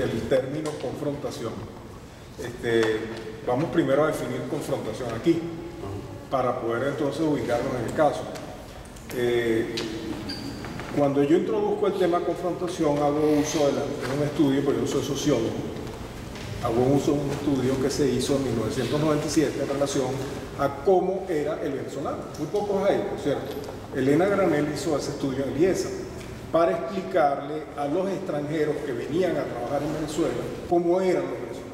el término confrontación. Vamos primero a definir confrontación aquí, para poder entonces ubicarnos en el caso. Cuando yo introduzco el tema confrontación, hago uso de un estudio, porque yo soy sociólogo, hago uso de un estudio que se hizo en 1997 en relación a cómo era el venezolano. Muy pocos hay, por cierto. Elena Granel hizo ese estudio en IESA para explicarle a los extranjeros que venían a trabajar en Venezuela cómo eran los venezolanos.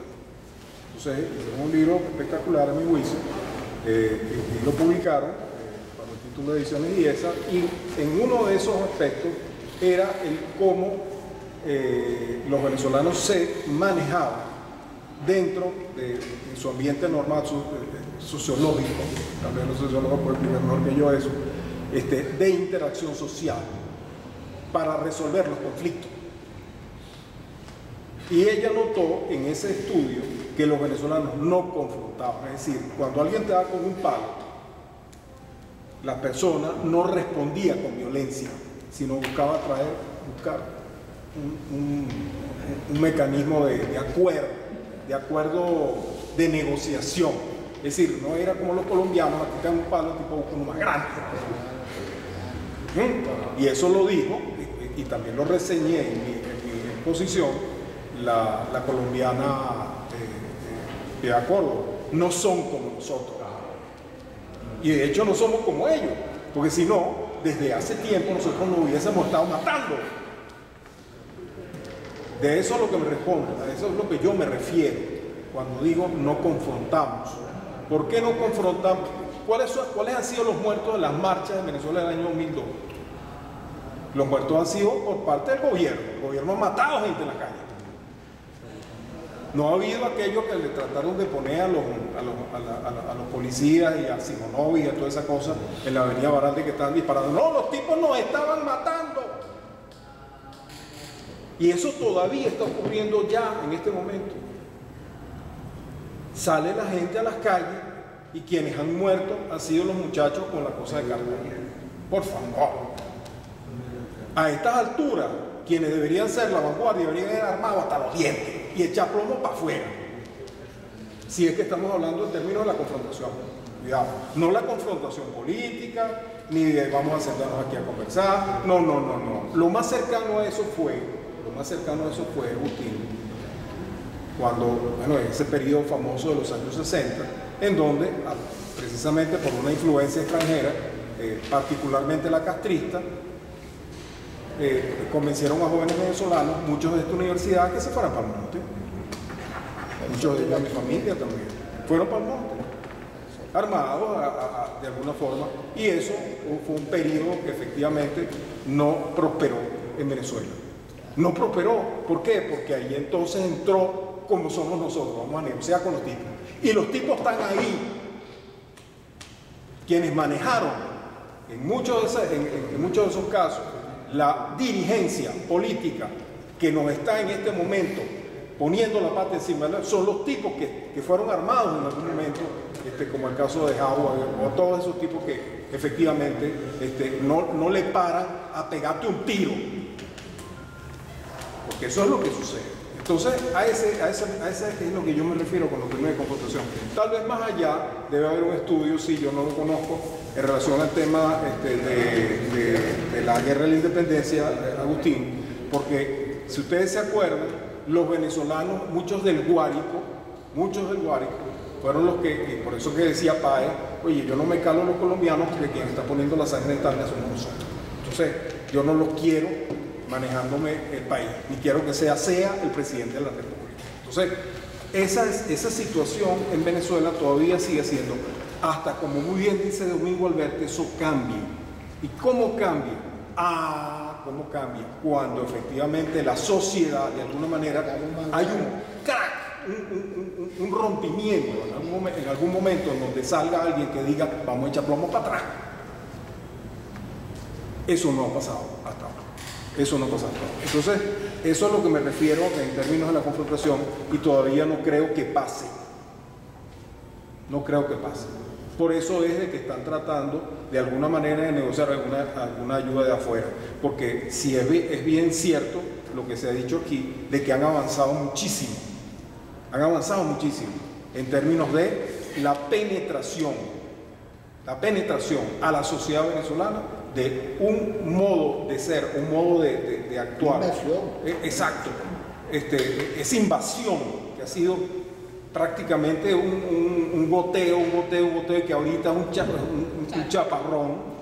Entonces, es un libro espectacular a mi juicio, y lo publicaron bajo el título de Ediciones IESA, y en uno de esos aspectos era el cómo los venezolanos se manejaban dentro de su ambiente normal, sociológico, también los sociólogos pueden explicar mejor que yo eso, de interacción social para resolver los conflictos. Y ella notó en ese estudio que los venezolanos no confrontaban, es decir, cuando alguien te da con un palo, la persona no respondía con violencia, sino buscar un mecanismo de acuerdo de negociación. Es decir, no era como los colombianos, aquí te dan un palo, tipo busca uno más grande. Y eso lo dijo, y también lo reseñé en mi exposición, la colombiana Piedad Córdoba. No son como nosotros. Y de hecho no somos como ellos, porque si no, desde hace tiempo nosotros nos hubiésemos estado matando. De eso es lo que me respondo, a eso es lo que yo me refiero cuando digo no confrontamos. ¿Por qué no confrontamos? ¿Cuáles han sido los muertos de las marchas de Venezuela del año 2002? Los muertos han sido por parte del gobierno. El gobierno ha matado gente en la calle. No ha habido aquello que le trataron de poner a los policías y a Simonovi y a toda esa cosa en la avenida Baralde que estaban disparando. No, los tipos nos estaban matando. Y eso todavía está ocurriendo ya en este momento. Sale la gente a las calles y quienes han muerto han sido los muchachos con la cosa de Cartagena. Por favor. A estas alturas, quienes deberían ser la vanguardia deberían ir armados hasta los dientes y echar plomo para afuera. Si es que estamos hablando en términos de la confrontación. Cuidado. No la confrontación política, ni de vamos a sentarnos aquí a conversar. No. Lo más cercano a eso fue, Agustín, cuando, en ese periodo famoso de los años 60, en donde, precisamente por una influencia extranjera, particularmente la castrista, convencieron a jóvenes venezolanos, muchos de esta universidad, que se fueran para el monte. Muchos de ellos, mi familia también, fueron para el monte, armados de alguna forma, y eso fue un periodo que efectivamente no prosperó en Venezuela. No prosperó, ¿por qué? Porque ahí entonces entró como somos nosotros, vamos a negociar con los tipos. Y los tipos están ahí. Quienes manejaron en muchos de esos casos la dirigencia política que nos está en este momento poniendo la pata encima, son los tipos que fueron armados en algún momento, como el caso de Howard, o todos esos tipos que efectivamente no le paran a pegarte un tiro, porque eso es lo que sucede. Entonces, a ese es lo que yo me refiero con los términos de confrontación. Tal vez más allá debe haber un estudio, sí, yo no lo conozco, en relación al tema de la guerra de la independencia, Agustín, porque si ustedes se acuerdan, los venezolanos, muchos del Guárico, fueron los que, por eso que decía Páez, oye, yo no me calo a los colombianos porque quien está poniendo la sangre en tabla somos nosotros. Entonces, yo no los quiero manejándome el país, ni quiero que sea el presidente de la República. Entonces, esa situación en Venezuela todavía sigue siendo, hasta como muy bien dice Domingo Alberti, eso cambia. ¿Y cómo cambia? ¿Cómo cambia? Cuando efectivamente la sociedad, de alguna manera, hay un crack, un rompimiento, en algún momento en donde salga alguien que diga, vamos a echar plomo para atrás. Eso no ha pasado hasta ahora. Eso no pasa. Entonces, eso es lo que me refiero en términos de la confrontación, y todavía no creo que pase. No creo que pase. Por eso es de que están tratando de alguna manera de negociar alguna ayuda de afuera. Porque si es bien cierto lo que se ha dicho aquí, de que han avanzado muchísimo en términos de la penetración a la sociedad venezolana de un modo de ser, un modo de actuar. Exacto. Esa invasión que ha sido prácticamente un goteo que ahorita es un chaparrón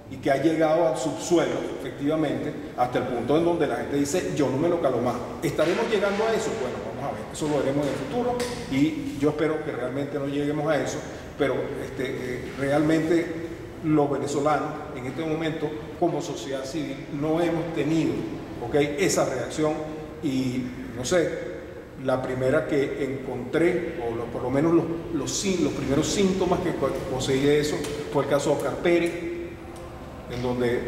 y que ha llegado al subsuelo, efectivamente, hasta el punto en donde la gente dice, yo no me lo calo más. ¿Estaremos llegando a eso? Bueno, vamos a ver, eso lo veremos en el futuro y yo espero que realmente no lleguemos a eso, pero realmente los venezolanos en este momento, como sociedad civil, no hemos tenido, ¿okay?, esa reacción y, no sé, la primera que encontré, o por lo menos los primeros síntomas que conseguí de eso, fue el caso de Oscar Pérez, en donde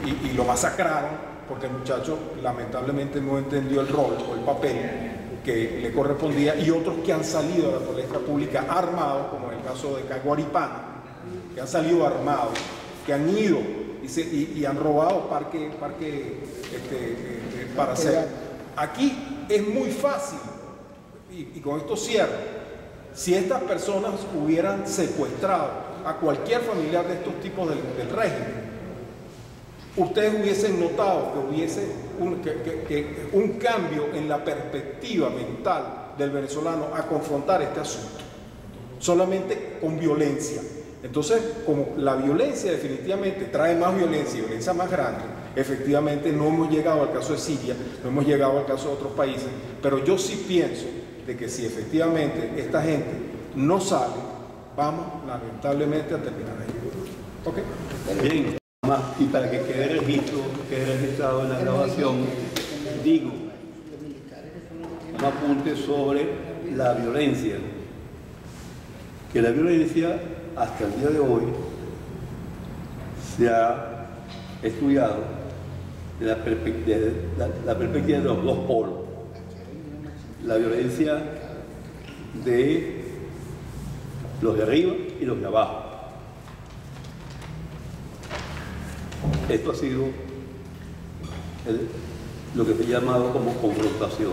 y lo masacraron porque el muchacho lamentablemente no entendió el rol o el papel que le correspondía, y otros que han salido de la palestra pública armados, como en el caso de Caguaripán, que han salido armados, que han ido y han robado parque para hacer. Aquí es muy fácil, y con esto cierro, si estas personas hubieran secuestrado a cualquier familiar de estos tipos del régimen, ustedes hubiesen notado que hubiese un cambio en la perspectiva mental del venezolano a confrontar este asunto, solamente con violencia. Entonces, como la violencia definitivamente trae más violencia y violencia más grande, efectivamente no hemos llegado al caso de Siria, no hemos llegado al caso de otros países, pero yo sí pienso de que si efectivamente esta gente no sale, vamos lamentablemente a terminar ahí. ¿Ok? Bien, y para que quede registrado en la grabación, digo un apunte sobre la violencia, que la violencia hasta el día de hoy se ha estudiado de la perspectiva de los dos polos, la violencia de los de arriba y los de abajo. Esto ha sido lo que se ha llamado como confrontación.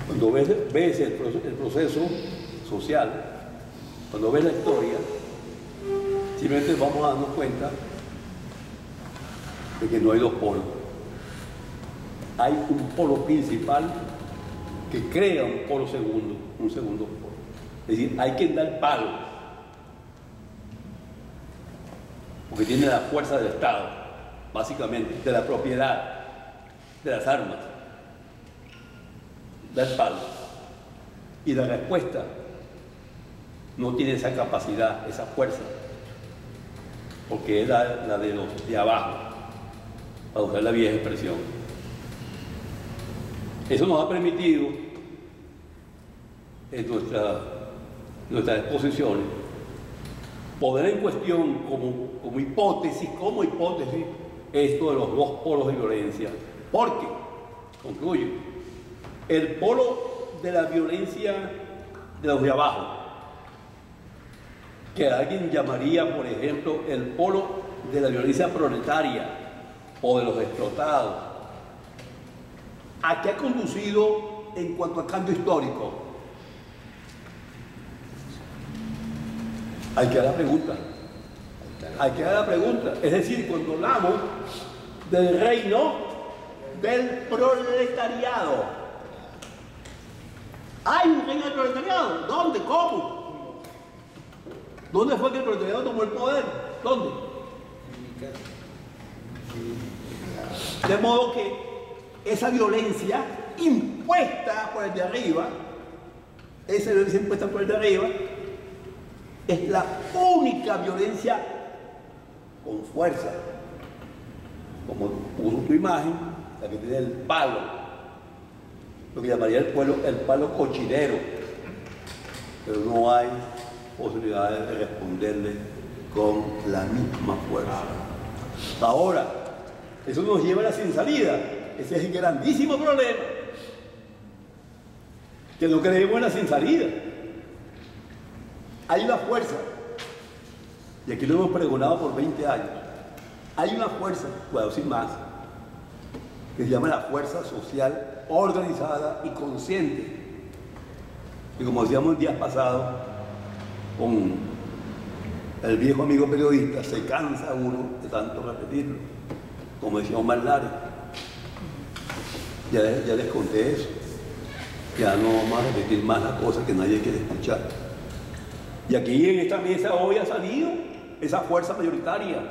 Cuando ves el proceso social, cuando ves la historia, simplemente vamos a darnos cuenta de que no hay dos polos. Hay un polo principal que crea un polo segundo, un segundo polo. Es decir, hay quien da el palo, porque tiene la fuerza del Estado, básicamente, de la propiedad, de las armas, da el palo. Y la respuesta no tiene esa capacidad, esa fuerza, porque es la de los de abajo, para usar la vieja expresión. Eso nos ha permitido en nuestras exposiciones poner en cuestión como hipótesis esto de los dos polos de violencia, porque, concluyo, el polo de la violencia de los de abajo, que alguien llamaría, por ejemplo, el polo de la violencia proletaria o de los explotados, ¿a qué ha conducido en cuanto al cambio histórico? Hay que dar la pregunta. Hay que dar la pregunta. Es decir, cuando hablamos del reino del proletariado, ¿hay un reino del proletariado? ¿Dónde? ¿Cómo? ¿Dónde fue que el proletariado tomó el poder? ¿Dónde? De modo que esa violencia impuesta por el de arriba, esa violencia impuesta por el de arriba, es la única violencia con fuerza, como puso tu imagen, la que tiene el palo, lo que llamaría el palo cochinero, pero no hay posibilidad de responderle con la misma fuerza. Ahora, eso nos lleva a la sin salida. Ese es el grandísimo problema, que no creemos en la sin salida. Hay una fuerza, y aquí lo hemos pregonado por 20 años, hay una fuerza, puedo decir más, que se llama la fuerza social organizada y consciente. Y como decíamos el día pasado, con el viejo amigo periodista, se cansa uno de tanto repetirlo, como decía Omar Lare. Ya les conté eso. Ya no vamos a repetir más las cosas que nadie quiere escuchar. Y aquí en esta mesa hoy ha salido esa fuerza mayoritaria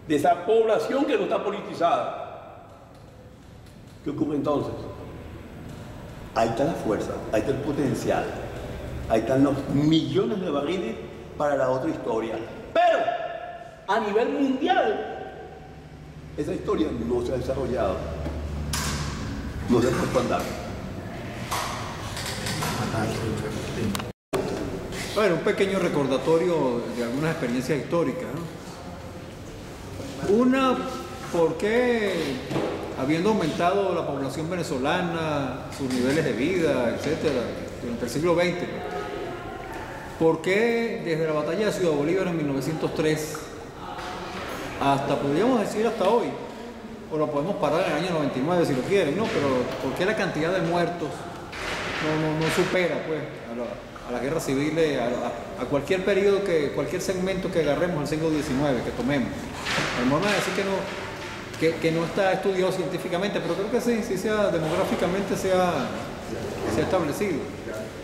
de esa población que no está politizada. ¿Qué ocurre entonces? Ahí está la fuerza, ahí está el potencial, ahí están los millones de barriles para la otra historia. Pero a nivel mundial, esa historia no se ha desarrollado, no se ha puesto a andar. Bueno, un pequeño recordatorio de algunas experiencias históricas, ¿no? Una, ¿por qué, habiendo aumentado la población venezolana, sus niveles de vida, etcétera, durante el siglo XX, por qué desde la batalla de Ciudad Bolívar en 1903 hasta, podríamos decir, hasta hoy, o lo podemos parar en el año 99 si lo quieren, ¿no? Pero ¿por qué la cantidad de muertos no supera, pues, a la guerra civil, a cualquier periodo, cualquier segmento que agarremos del siglo XIX, que tomemos? A lo mejor me van a decir que no está estudiado científicamente, pero creo que sí demográficamente se ha establecido.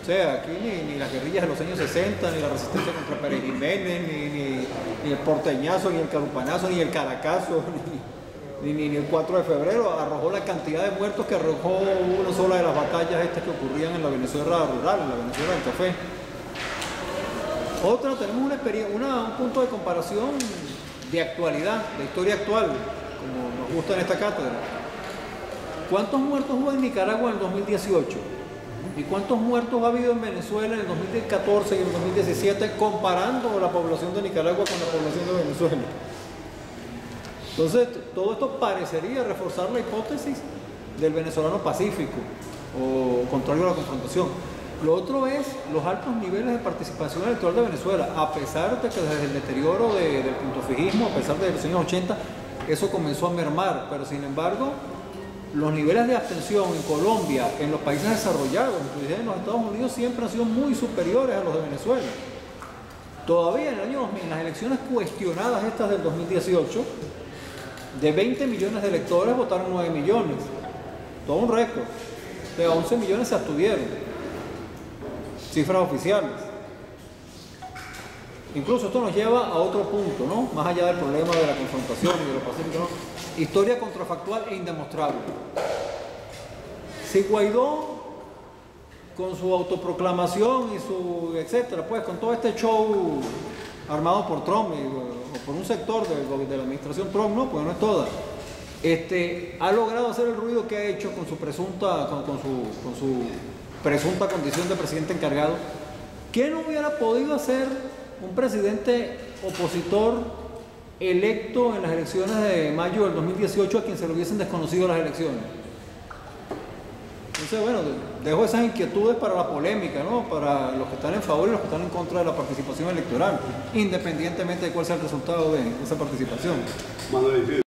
O sea, aquí ni las guerrillas de los años 60, ni la resistencia contra Pérez Jiménez, ni el porteñazo, ni el carupanazo, ni el caracazo, ni el 4 de febrero arrojó la cantidad de muertos que arrojó una sola de las batallas estas que ocurrían en la Venezuela rural, en la Venezuela del café. Otra, tenemos un punto de comparación de actualidad, de historia actual, como nos gusta en esta cátedra. ¿Cuántos muertos hubo en Nicaragua en el 2018? ¿Y cuántos muertos ha habido en Venezuela en el 2014 y en el 2017 comparando la población de Nicaragua con la población de Venezuela? Entonces, todo esto parecería reforzar la hipótesis del venezolano pacífico o contrario a la confrontación. Lo otro es los altos niveles de participación electoral de Venezuela, a pesar de que desde el deterioro del puntofijismo, a pesar de los años 80, eso comenzó a mermar, pero sin embargo, los niveles de abstención en Colombia, en los países desarrollados, inclusive en los Estados Unidos, siempre han sido muy superiores a los de Venezuela. Todavía en el año 2000, en las elecciones cuestionadas estas del 2018, de 20 millones de electores votaron 9 millones, todo un récord. De 11 millones se abstuvieron, cifras oficiales. Incluso esto nos lleva a otro punto, ¿no? Más allá del problema de la confrontación y de lo pacífico, ¿no? Historia contrafactual e indemostrable. Si Guaidó, con su autoproclamación y su etcétera, pues con todo este show armado por Trump o por un sector de la administración Trump, no, pues no es toda, ha logrado hacer el ruido que ha hecho con su presunta condición de presidente encargado, ¿qué no hubiera podido hacer un presidente opositor electo en las elecciones de mayo del 2018 a quien se le hubiesen desconocido las elecciones? Entonces, bueno, dejo esas inquietudes para la polémica, ¿no? Para los que están en favor y los que están en contra de la participación electoral, independientemente de cuál sea el resultado de esa participación.